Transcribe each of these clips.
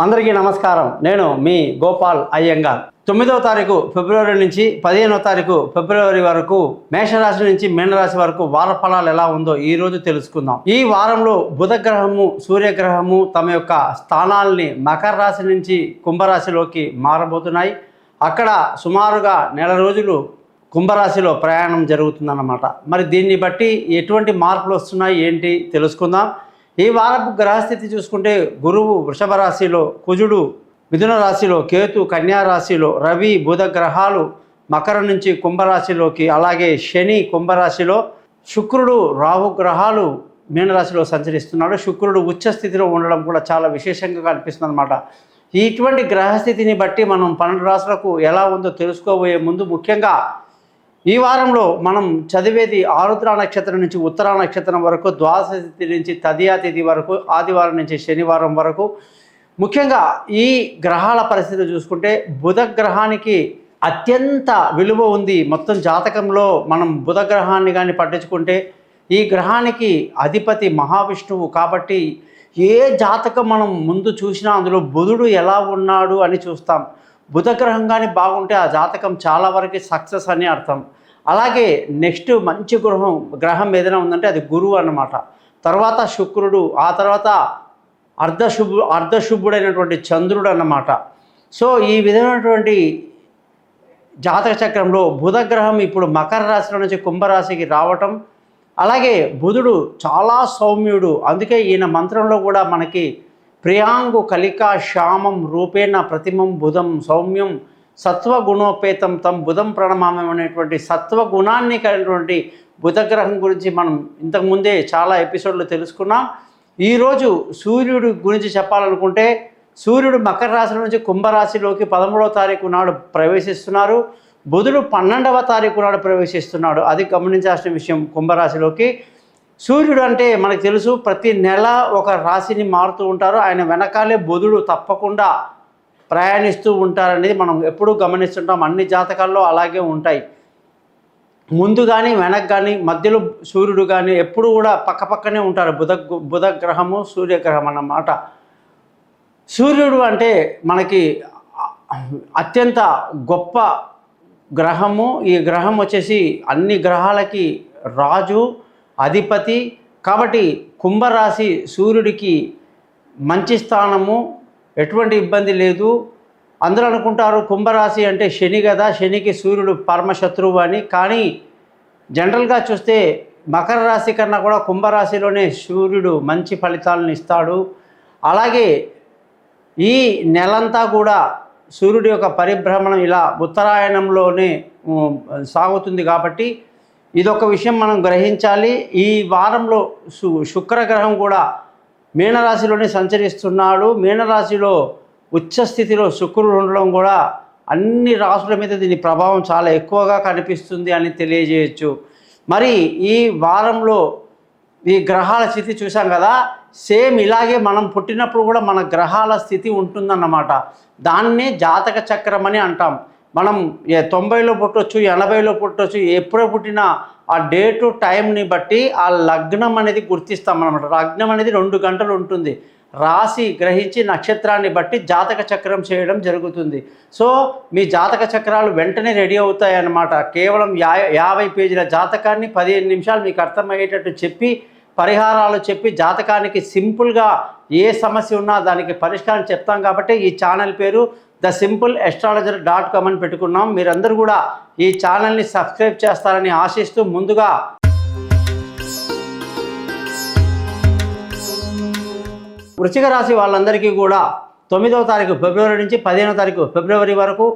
అందరికీ నమస్కారం. నేను మీ గోపాల్ అయ్యంగార్. 9వ తారీఖు ఫిబ్రవరి నుంచి 15వ తారీఖు ఫిబ్రవరి వరకు మేషరాశి నుంచి మీనరాశి వరకు వార ఫలాలు ఎలా ఉందో ఈ రోజు తెలుసుకుందాం. ఈ వారంలో బుధగ్రహము సూర్యగ్రహము తమ యొక్క స్థానాల్ని మకర రాశి నుంచి కుంభరాశిలోకి మారబోతున్నాయి. అక్కడ సుమారుగా నెల రోజులు కుంభరాశిలో ప్రయాణం జరుగుతుందన్నమాట. మరి దీన్ని బట్టి ఎటువంటి మార్పులు వస్తున్నాయి ఏంటి తెలుసుకుందాం. ఈ వారపు గ్రహస్థితి చూసుకుంటే గురువు వృషభ రాశిలో, కుజుడు మిథున రాశిలో, కేతు కన్యా రాశిలో, రవి బుధ గ్రహాలు మకరం నుంచి కుంభరాశిలోకి, అలాగే శని కుంభరాశిలో, శుక్రుడు రాహు గ్రహాలు మీనరాశిలో సంచరిస్తున్నాడు. శుక్రుడు ఉచ్చ స్థితిలో ఉండడం కూడా చాలా విశేషంగా కనిపిస్తుంది అనమాట. ఇటువంటి గ్రహస్థితిని బట్టి మనం 12 రాశులకు ఎలా ఉందో తెలుసుకోబోయే ముందు ముఖ్యంగా ఈ వారంలో మనం చదివేది ఆరుద్ర నక్షత్రం నుంచి ఉత్తరా నక్షత్రం వరకు, ద్వాదశ తిథి నుంచి తదియా తిథి వరకు, ఆదివారం నుంచి శనివారం వరకు. ముఖ్యంగా ఈ గ్రహాల పరిస్థితి చూసుకుంటే బుధ గ్రహానికి అత్యంత విలువ ఉంది. మొత్తం జాతకంలో మనం బుధ గ్రహాన్ని కానీ పట్టించుకుంటే ఈ గ్రహానికి అధిపతి మహావిష్ణువు కాబట్టి ఏ జాతకం మనం ముందు చూసినా అందులో బుధుడు ఎలా ఉన్నాడు అని చూస్తాం. బుధగ్రహం కానీ బాగుంటే ఆ జాతకం చాలా వరకు సక్సెస్ అని అర్థం. అలాగే నెక్స్ట్ మంచి గ్రహం ఏదైనా ఉందంటే అది గురువు అన్నమాట. తర్వాత శుక్రుడు, ఆ తర్వాత అర్ధశుభుడైనటువంటి చంద్రుడు అన్నమాట. సో ఈ విధమైనటువంటి జాతక చక్రంలో బుధగ్రహం ఇప్పుడు మకర రాశిలో నుంచి కుంభరాశికి రావటం, అలాగే బుధుడు చాలా సౌమ్యుడు. అందుకే ఈయన మంత్రంలో కూడా మనకి ప్రియాంగు కలికా శ్యామం రూపేణ ప్రతిమం బుధం సౌమ్యం సత్వగుణోపేతం తం బుధం ప్రణమామం అనేటువంటి సత్వగుణాన్ని కలిగినటువంటి బుధగ్రహం గురించి మనం ఇంతకుముందే చాలా ఎపిసోడ్లు తెలుసుకున్నాం. ఈరోజు సూర్యుడి గురించి చెప్పాలనుకుంటే సూర్యుడు మకర రాశి నుంచి కుంభరాశిలోకి 13వ తారీఖు నాడు ప్రవేశిస్తున్నారు. బుధుడు 12వ తారీఖు నాడు ప్రవేశిస్తున్నాడు. అది గమనించాల్సిన విషయం. కుంభరాశిలోకి సూర్యుడు అంటే మనకు తెలుసు, ప్రతి నెల ఒక రాశిని మారుతూ ఉంటారు. ఆయన వెనకాలే బుధుడు తప్పకుండా ప్రయాణిస్తూ ఉంటారనేది మనం ఎప్పుడూ గమనిస్తుంటాం. అన్ని జాతకాల్లో అలాగే ఉంటాయి. ముందు కానీ వెనక్ కానీ మధ్యలో సూర్యుడు కానీ ఎప్పుడు కూడా పక్కపక్కనే ఉంటారు. బుధ గ్రహము సూర్యగ్రహం అన్నమాట. సూర్యుడు అంటే మనకి అత్యంత గొప్ప గ్రహము. ఈ గ్రహం వచ్చేసి అన్ని గ్రహాలకి రాజు, అధిపతి. కాబట్టి కుంభరాశి సూర్యుడికి మంచి స్థానము, ఎటువంటి ఇబ్బంది లేదు. అందరూ అనుకుంటారు కుంభరాశి అంటే శని కదా, శనికి సూర్యుడు పరమశత్రువు అని. కానీ జనరల్గా చూస్తే మకర రాశి కన్నా కూడా కుంభరాశిలోనే సూర్యుడు మంచి ఫలితాలను ఇస్తాడు. అలాగే ఈ నెలంతా కూడా సూర్యుడి యొక్క పరిభ్రమణం ఇలా ఉత్తరాయణంలోనే సాగుతుంది. కాబట్టి ఇదొక విషయం మనం గ్రహించాలి. ఈ వారంలో శుక్రగ్రహం కూడా మీనరాశిలోనే సంచరిస్తున్నాడు. మీనరాశిలో ఉచ్చస్థితిలో శుక్రుడు ఉండడం కూడా అన్ని రాశుల మీద దీని ప్రభావం చాలా ఎక్కువగా కనిపిస్తుంది అని తెలియజేయచ్చు. మరి ఈ వారంలో ఈ గ్రహాల స్థితి చూసాం కదా, సేమ్ ఇలాగే మనం పుట్టినప్పుడు కూడా మన గ్రహాల స్థితి ఉంటుందన్నమాట. దాన్నే జాతక చక్రం అని అంటాం. మనం 90లో పుట్టవచ్చు, 80లో పుట్టవచ్చు. ఎప్పుడో పుట్టినా ఆ డేటు టైంని బట్టి ఆ లగ్నం అనేది గుర్తిస్తాం అన్నమాట. లగ్నం అనేది 2 గంటలు ఉంటుంది. రాశి గ్రహించి నక్షత్రాన్ని బట్టి జాతక చక్రం చేయడం జరుగుతుంది. సో మీ జాతక చక్రాలు వెంటనే రెడీ అవుతాయి అన్నమాట. కేవలం 50 పేజీల జాతకాన్ని 15 నిమిషాలు మీకు అర్థమయ్యేటట్టు చెప్పి, పరిహారాలు చెప్పి, జాతకానికి సింపుల్గా ఏ సమస్య ఉన్నా దానికి పరిష్కారం చెప్తాం. కాబట్టి ఈ ఛానల్ పేరు thesimpleastrologer.com అని పెట్టుకున్నాం. మీరందరూ కూడా ఈ ఛానల్ని సబ్స్క్రైబ్ చేస్తారని ఆశిస్తూ ముందుగా వృశ్చిక రాశి వాళ్ళందరికీ కూడా 9వ తారీఖు ఫిబ్రవరి నుంచి 15వ తారీఖు ఫిబ్రవరి వరకు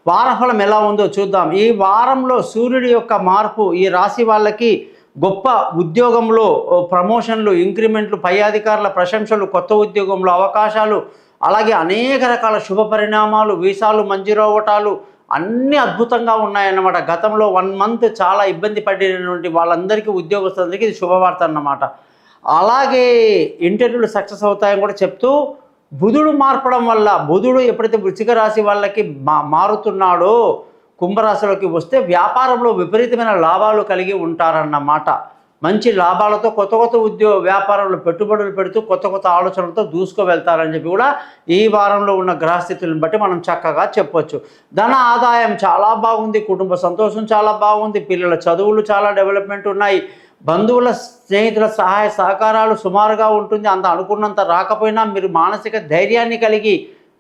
వారఫలం ఎలా ఉందో చూద్దాం. ఈ వారంలో సూర్యుడి యొక్క మార్పు ఈ రాశి వాళ్ళకి గొప్ప ఉద్యోగంలో ప్రమోషన్లు, ఇంక్రిమెంట్లు, పై అధికారుల ప్రశంసలు, కొత్త ఉద్యోగంలో అవకాశాలు, అలాగే అనేక రకాల శుభ పరిణామాలు, వీసాలు మంజూరవటాలు అన్నీ అద్భుతంగా ఉన్నాయన్నమాట. గతంలో 1 మంత్ చాలా ఇబ్బంది పడినటువంటి వాళ్ళందరికీ, ఉద్యోగస్తులందరికీ ఇది శుభవార్త అన్నమాట. అలాగే ఇంటర్వ్యూలు సక్సెస్ అవుతాయని కూడా చెప్తూ, బుధుడు మార్పడం వల్ల, బుధుడు ఎప్పుడైతే వృశ్చిక రాశి వాళ్ళకి మారుతున్నాడో కుంభరాశిలోకి వస్తే వ్యాపారంలో విపరీతమైన లాభాలు కలిగి ఉంటారన్నమాట. మంచి లాభాలతో కొత్త కొత్త వ్యాపారంలో పెట్టుబడులు పెడుతూ కొత్త కొత్త ఆలోచనలతో దూసుకు వెళ్తారని చెప్పి కూడా ఈ వారంలో ఉన్న గ్రహస్థితులను బట్టి మనం చక్కగా చెప్పొచ్చు. ధన ఆదాయం చాలా బాగుంది, కుటుంబ సంతోషం చాలా బాగుంది, పిల్లల చదువులు చాలా డెవలప్మెంట్ ఉన్నాయి, బంధువుల స్నేహితుల సహాయ సహకారాలు సుమారుగా ఉంటుంది. అంత అనుకున్నంత రాకపోయినా మీరు మానసిక ధైర్యాన్ని కలిగి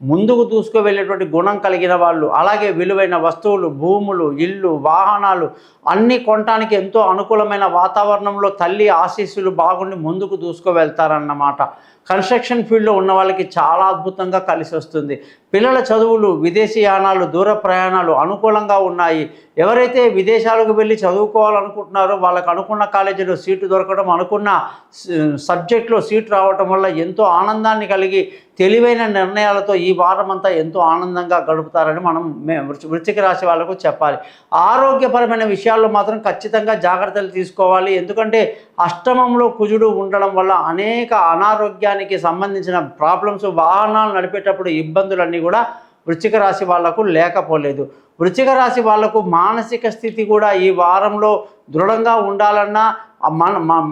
ముందుకు దూసుకు వెళ్ళేటువంటి గుణం కలిగిన వాళ్ళు, అలాగే విలువైన వస్తువులు, భూములు, ఇళ్ళు, వాహనాలు అన్నీ కొనటానికి ఎంతో అనుకూలమైన వాతావరణంలో తల్లి ఆశీస్సులు బాగుండి ముందుకు దూసుకు వెళ్తారన్నమాట. కన్స్ట్రక్షన్ ఫీల్డ్లో ఉన్న వాళ్ళకి చాలా అద్భుతంగా కలిసి వస్తుంది. పిల్లల చదువులు, విదేశీ యానాలు, దూర ప్రయాణాలు అనుకూలంగా ఉన్నాయి. ఎవరైతే విదేశాలకు వెళ్ళి చదువుకోవాలనుకుంటున్నారో వాళ్ళకు అనుకున్న కాలేజీలో సీటు దొరకడం, అనుకున్న సబ్జెక్ట్లో సీటు రావటం వల్ల ఎంతో ఆనందాన్ని కలిగి తెలివైన నిర్ణయాలతో ఈ వారం అంతా ఎంతో ఆనందంగా గడుపుతారని మనం వృశ్చిక రాశి వాళ్ళకు చెప్పాలి. ఆరోగ్యపరమైన విషయాల్లో మాత్రం ఖచ్చితంగా జాగ్రత్తలు తీసుకోవాలి. ఎందుకంటే అష్టమంలో కుజుడు ఉండడం వల్ల అనేక అనారోగ్యానికి సంబంధించిన ప్రాబ్లమ్స్, వాహనాలు నడిపేటప్పుడు ఇబ్బందులన్నీ కూడా వృశ్చిక రాశి వాళ్లకు లేకపోలేదు. వృశ్చిక రాశి వాళ్లకు మానసిక స్థితి కూడా ఈ వారంలో దృఢంగా ఉండాలన్నా,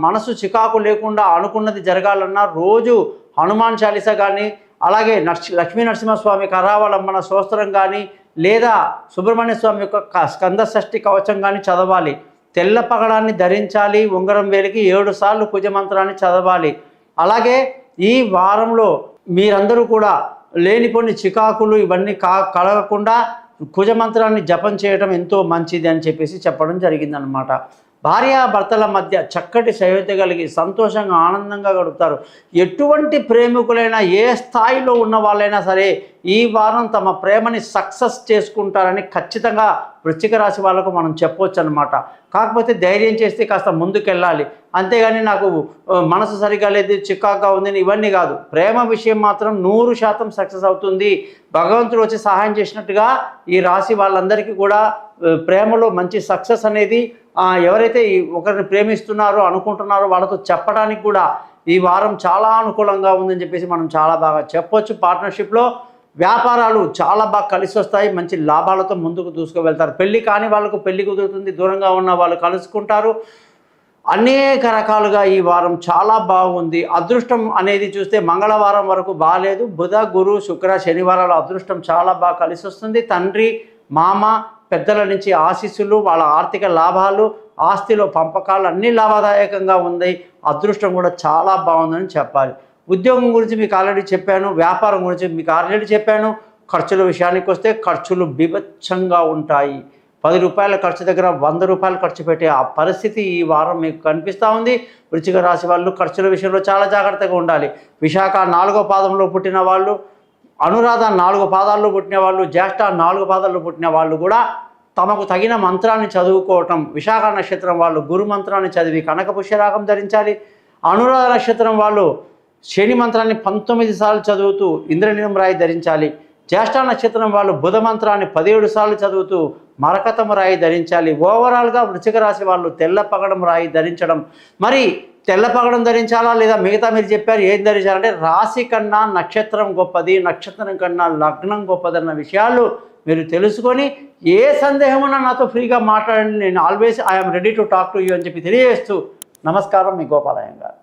మనసు చికాకు లేకుండా అనుకున్నది జరగాలన్నా రోజు హనుమాన్ చాలీసా కానీ, అలాగే లక్ష్మీ నరసింహస్వామి కరావలంబన స్తోత్రం కానీ, లేదా సుబ్రహ్మణ్య స్వామి యొక్క స్కంద షష్ఠి కవచం కానీ చదవాలి. తెల్ల పగడాన్ని ధరించాలి. ఉంగరం వేలికి 7 సార్లు కుజమంత్రాన్ని చదవాలి. అలాగే ఈ వారంలో మీరందరూ కూడా లేనిపోని చికాకులు ఇవన్నీ కలగకుండా కుజమంత్రాన్ని జపం చేయడం ఎంతో మంచిది అని చెప్పేసి చెప్పడం జరిగిందనమాట. భార్యాభర్తల మధ్య చక్కటి సయోధ్య కలిగి సంతోషంగా ఆనందంగా గడుపుతారు. ఎటువంటి ప్రేమికులైనా, ఏ స్థాయిలో ఉన్న వాళ్ళైనా సరే ఈ వారం తమ ప్రేమని సక్సెస్ చేసుకుంటారని ఖచ్చితంగా వృశ్చిక రాశి వాళ్ళకు మనం చెప్పవచ్చు అనమాట. కాకపోతే ధైర్యం చేస్తే కాస్త ముందుకెళ్ళాలి. అంతేగాని నాకు మనసు సరిగా లేదు, చికాగా ఉంది ఇవన్నీ కాదు. ప్రేమ విషయం మాత్రం 100% సక్సెస్ అవుతుంది. భగవంతుడు వచ్చి సహాయం చేసినట్టుగా ఈ రాశి వాళ్ళందరికీ కూడా ప్రేమలో మంచి సక్సెస్ అనేది, ఎవరైతే ఒకరిని ప్రేమిస్తున్నారో అనుకుంటున్నారో వాళ్ళతో చెప్పడానికి కూడా ఈ వారం చాలా అనుకూలంగా ఉందని చెప్పేసి మనం చాలా బాగా చెప్పొచ్చు. పార్ట్నర్షిప్లో వ్యాపారాలు చాలా బాగా కలిసి వస్తాయి. మంచి లాభాలతో ముందుకు దూసుకు వెళ్తారు. పెళ్లి కాని వాళ్ళకు పెళ్లి కుదురుతుంది. దూరంగా ఉన్న వాళ్ళు కలుసుకుంటారు. అనేక రకాలుగా ఈ వారం చాలా బాగుంది. అదృష్టం అనేది చూస్తే మంగళవారం వరకు బాగాలేదు. బుధ, గురు, శుక్ర, శనివారాల అదృష్టం చాలా బాగా కలిసి వస్తుంది. తండ్రి, మామ, పెద్దల నుంచి ఆశీస్సులు, వాళ్ళ ఆర్థిక లాభాలు, ఆస్తిలో పంపకాలు అన్నీ లాభదాయకంగా ఉంది. అదృష్టం కూడా చాలా బాగుందని చెప్పాలి. ఉద్యోగం గురించి మీకు ఆల్రెడీ చెప్పాను. వ్యాపారం గురించి మీకు ఆల్రెడీ చెప్పాను. ఖర్చుల విషయానికి వస్తే ఖర్చులు బీభత్సంగా ఉంటాయి. 10 రూపాయల ఖర్చు దగ్గర 100 రూపాయలు ఖర్చు పెట్టే ఆ పరిస్థితి ఈ వారం మీకు కనిపిస్తూ ఉంది. వృశ్చిక రాశి వాళ్ళు ఖర్చుల విషయంలో చాలా జాగ్రత్తగా ఉండాలి. విశాఖ 4వ పాదంలో పుట్టిన వాళ్ళు, అనురాధ 4 పాదాల్లో పుట్టిన వాళ్ళు, జ్యేష్ఠ 4 పాదాల్లో పుట్టిన వాళ్ళు కూడా తమకు తగిన మంత్రాన్ని చదువుకోవటం. విశాఖ నక్షత్రం వాళ్ళు గురు మంత్రాన్ని చదివి కనక పుష్యరాగం ధరించాలి. అనురాధ నక్షత్రం వాళ్ళు శని మంత్రాన్ని 19 సార్లు చదువుతూ ఇంద్రనీలం రాయి ధరించాలి. జ్యేష్ఠ నక్షత్రం వాళ్ళు బుధ మంత్రాన్ని 17 సార్లు చదువుతూ మరకతం రాయి ధరించాలి. ఓవరాల్గా వృశ్చిక రాశి వాళ్ళు తెల్ల పగడం రాయి ధరించడం. మరి తెల్ల పగడం ధరించాలా లేదా మిగతా మీరు చెప్పారు ఏం ధరించాలంటే రాశి కన్నా నక్షత్రం గొప్పది, నక్షత్రం కన్నా లగ్నం గొప్పదన్న విషయాలు మీరు తెలుసుకొని ఏ సందేహమున్నా నాతో ఫ్రీగా మాట్లాడండి. నేను always I'm ready to talk to you అని చెప్పి తెలియజేస్తూ నమస్కారం. మీ గోపాలయ్య గారు.